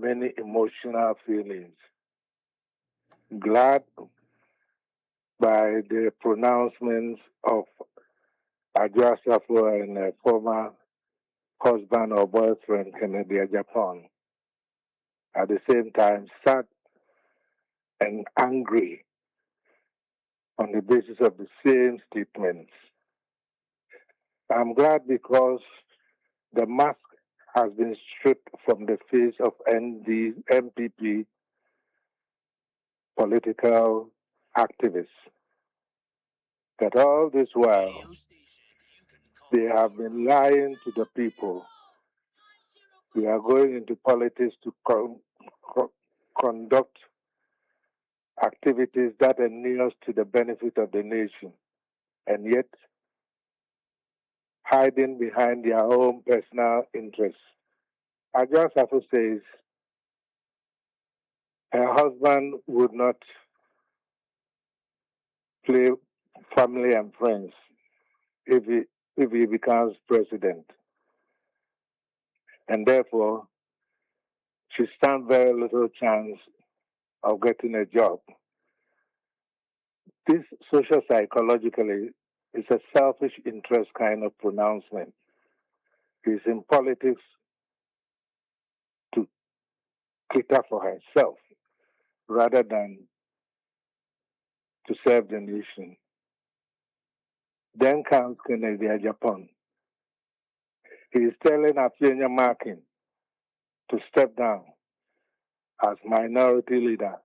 many emotional feelings. Glad by the pronouncements of Adwoa Sarfo and a former husband or boyfriend, Kennedy Agyapong. At the same time, sad and angry on the basis of the same statements. I'm glad because the mask has been stripped from the face of NPP political activists. That all this while, they have been lying to the people. We are going into politics to conduct activities that inure to the benefit of the nation, and yet hiding behind their own personal interests. Agyapong Sarfo says her husband would not play family and friends if he becomes president. And therefore, she stands very little chance of getting a job. This social psychologically is a selfish interest kind of pronouncement. She's in politics to cater for herself rather than to serve the nation. Then comes Kennedy Agyapong. He is telling Afienya Markin to step down as minority leader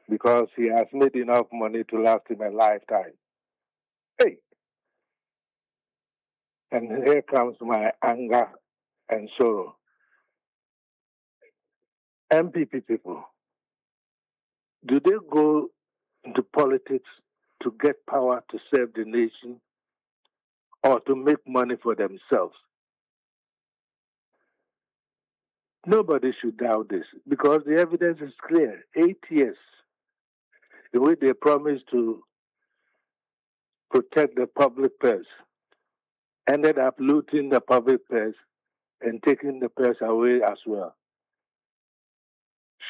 because he has made enough money to last him a lifetime. Hey! And here comes my anger and sorrow. NPP people, do they go into politics to get power to serve the nation or to make money for themselves? Nobody should doubt this because the evidence is clear. 8 years, the way they promised to protect the public purse, ended up looting the public purse and taking the purse away as well.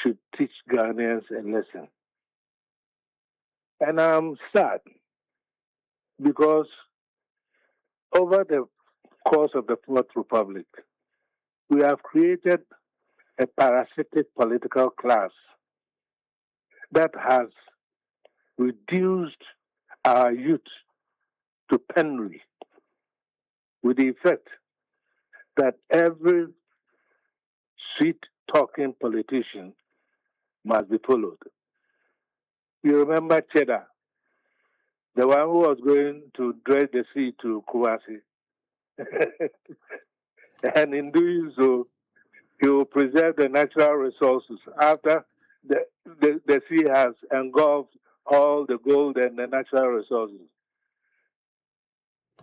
Should teach Ghanaians a lesson. And I'm sad because over the course of the Fourth Republic, we have created a parasitic political class that has reduced our youth to penury, with the effect that every sweet-talking politician must be followed. You remember Cheddar, the one who was going to dredge the sea to Kumasi. And in doing so, he will preserve the natural resources after the sea has engulfed all the gold and the natural resources.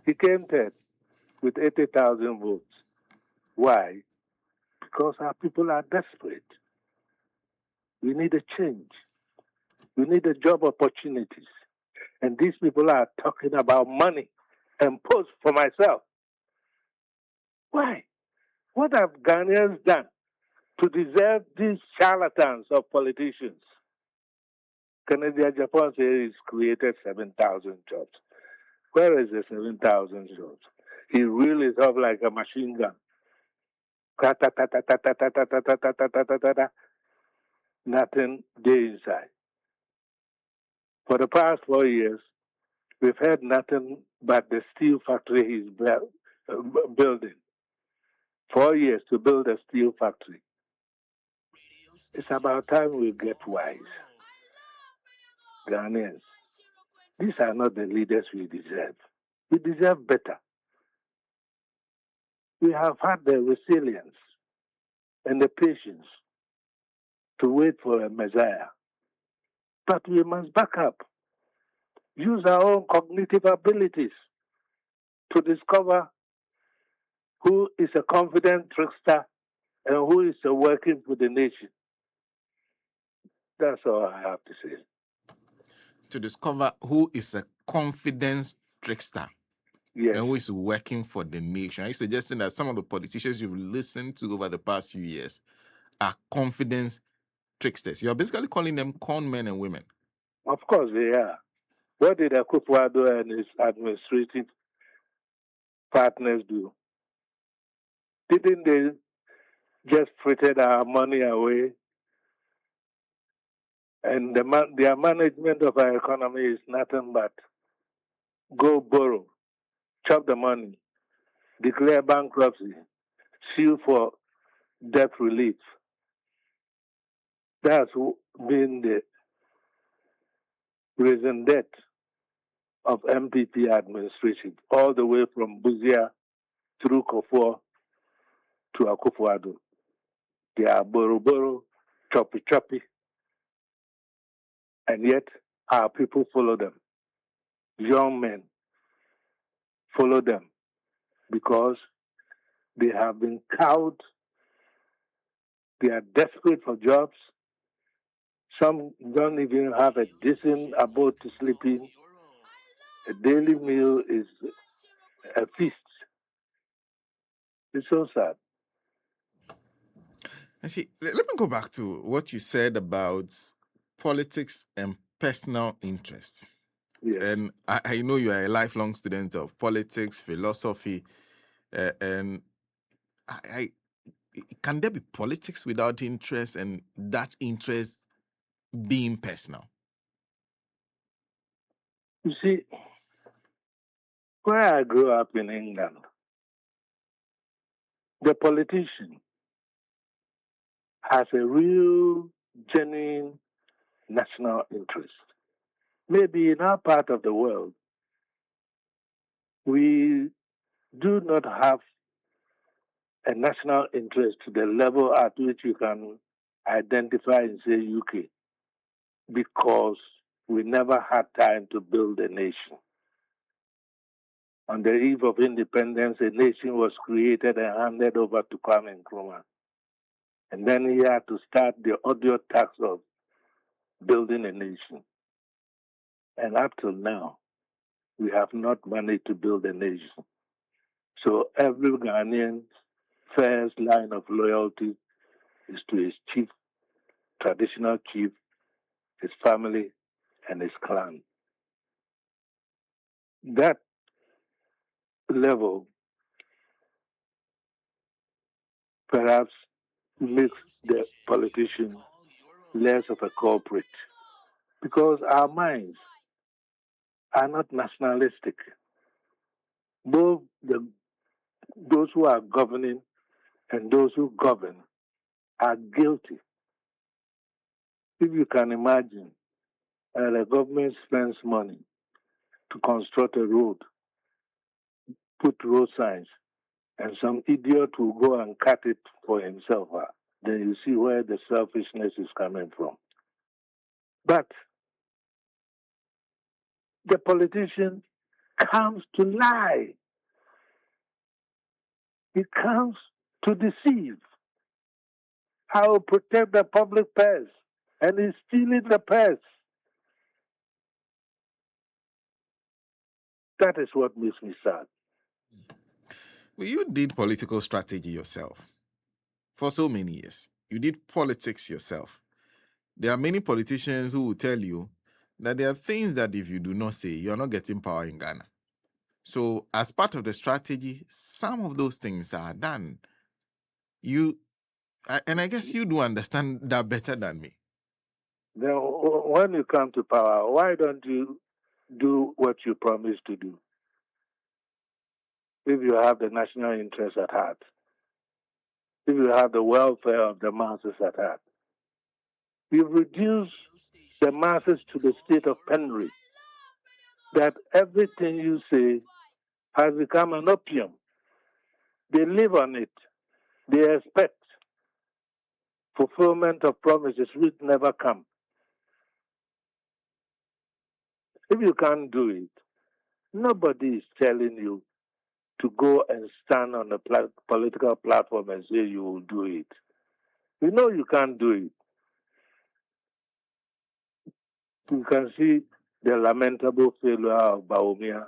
He came third with 80,000 votes. Why? Because our people are desperate. We need a change. We need a job opportunities. And these people are talking about money and post for myself. Why? What have Ghanaians done to deserve these charlatans of politicians? Kennedy Agyapong says he's created 7,000 jobs. Where is the 7,000 jobs? He reels off like a machine gun. Nothing there inside. For the past 4 years, we've heard nothing but the steel factory he's building. 4 years to build a steel factory. It's about time we get wise. Ghanaians, these are not the leaders we deserve. We deserve better. We have had the resilience and the patience to wait for a Messiah. But we must back up. Use our own cognitive abilities to discover who is a confident trickster and who is working for the nation. That's all I have to say. To discover who is a confidence trickster. Yes. And who is working for the nation. Are you suggesting that some of the politicians you've listened to over the past few years are confidence tricksters. You are basically calling them con men and women. Of course they are. What did Akufo-Addo and his administrative partners do? Didn't they just frittered our money away? And their management of our economy is nothing but go borrow, chop the money, declare bankruptcy, sue for debt relief. That's been the reason debt of NPP administration, all the way from Buzia through Kofor to Akufo-Addo. They are borrow, choppy, and yet our people follow them. Young men follow them because they have been cowed. They are desperate for jobs. Some don't even have a decent abode to sleep in. A daily meal is a feast. It's so sad. And see, let me go back to what you said about politics and personal interests. Yes. And I know you are a lifelong student of politics, philosophy, and I can there be politics without interest, and that interest being personal? You see, where I grew up in England, the politician has a real, genuine national interest. Maybe in our part of the world, we do not have a national interest to the level at which you can identify and say UK, because we never had time to build a nation. On the eve of independence, a nation was created and handed over to Kwame Nkrumah. And then he had to start the audio task of building a nation. And up till now, we have not managed to build a nation. So every Ghanaian's first line of loyalty is to his chief, traditional chief, his family, and his clan. That level perhaps makes the politician less of a culprit, because our minds are not nationalistic. Both those who are governing and those who govern are guilty. If you can imagine, the government spends money to construct a road, put road signs, and some idiot will go and cut it for himself. Then you see where the selfishness is coming from. But the politician comes to lie. He comes to deceive. I will protect the public purse, and he's stealing the purse. That is what makes me sad. Well, you did political strategy yourself for so many years. You did politics yourself. There are many politicians who will tell you that there are things that if you do not say, you're not getting power in Ghana. So as part of the strategy, some of those things are done. And I guess you do understand that better than me. Then when you come to power, why don't you do what you promised to do? If you have the national interest at heart, if you have the welfare of the masses at heart, you've reduced the masses to the state of penury, that everything you say has become an opium. They live on it. They expect fulfillment of promises which never come. If you can't do it, nobody is telling you to go and stand on a political platform and say you will do it. You know you can't do it. You can see the lamentable failure of Baumia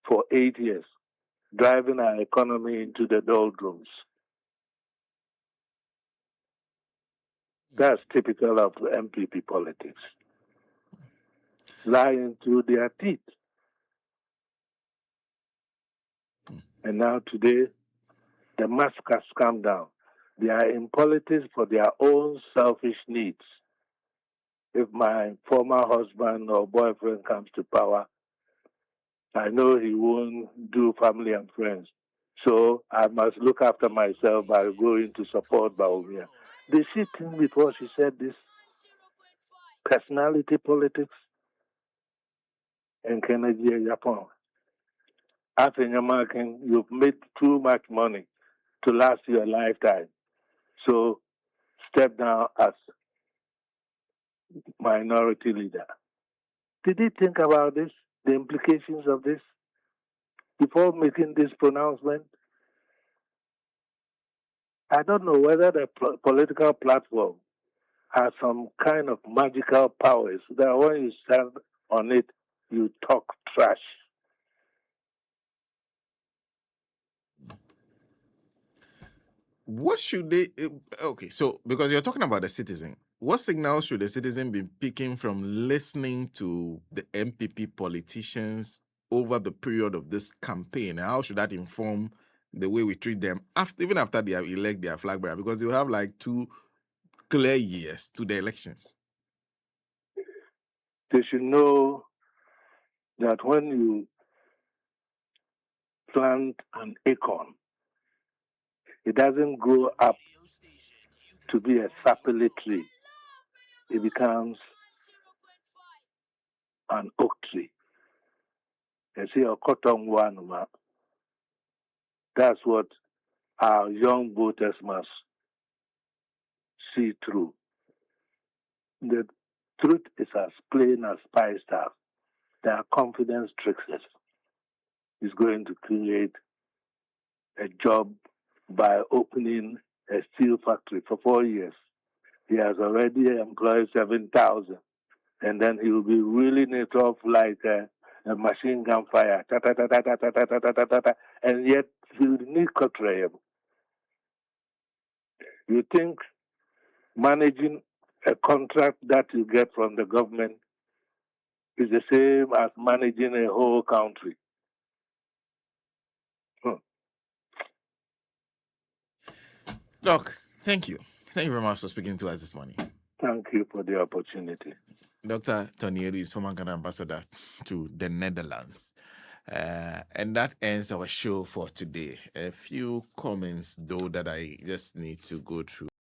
for 8 years, driving our economy into the doldrums. That's typical of NPP politics. Lying through their teeth. And now today, the mask has come down. They are in politics for their own selfish needs. If my former husband or boyfriend comes to power, I know he won't do family and friends. So I must look after myself by going to support Baumia. Did she think before she said this? Personality politics and Kennedy Agyapong. After American, you've made too much money to last your lifetime. So step down as minority leader. Did he think about this, the implications of this, before making this pronouncement? I don't know whether the political platform has some kind of magical powers that when you stand on it, you talk trash. What should they? Okay, so because you're talking about the citizen, what signals should the citizen be picking from listening to the NPP politicians over the period of this campaign? And how should that inform the way we treat them even after they have elect their flag bearer? Because they will have like 2 clear years to the elections. They should know that when you plant an acorn, it doesn't grow up to be a sapele tree. It becomes an oak tree. You see, a cotton one, that's what our young voters must see through. The truth is as plain as pie stuff. Their confidence tricksters is going to create a job by opening a steel factory for 4 years. He has already employed 7,000, and then he will be reeling it off like a machine gun fire, and yet he will need Kotrayem. You think managing a contract that you get from the government is the same as managing a whole country? Doc, thank you. Thank you very much for speaking to us this morning. Thank you for the opportunity. Dr. Tony Aidoo is former Ghana ambassador to the Netherlands. And that ends our show for today. A few comments, though, that I just need to go through.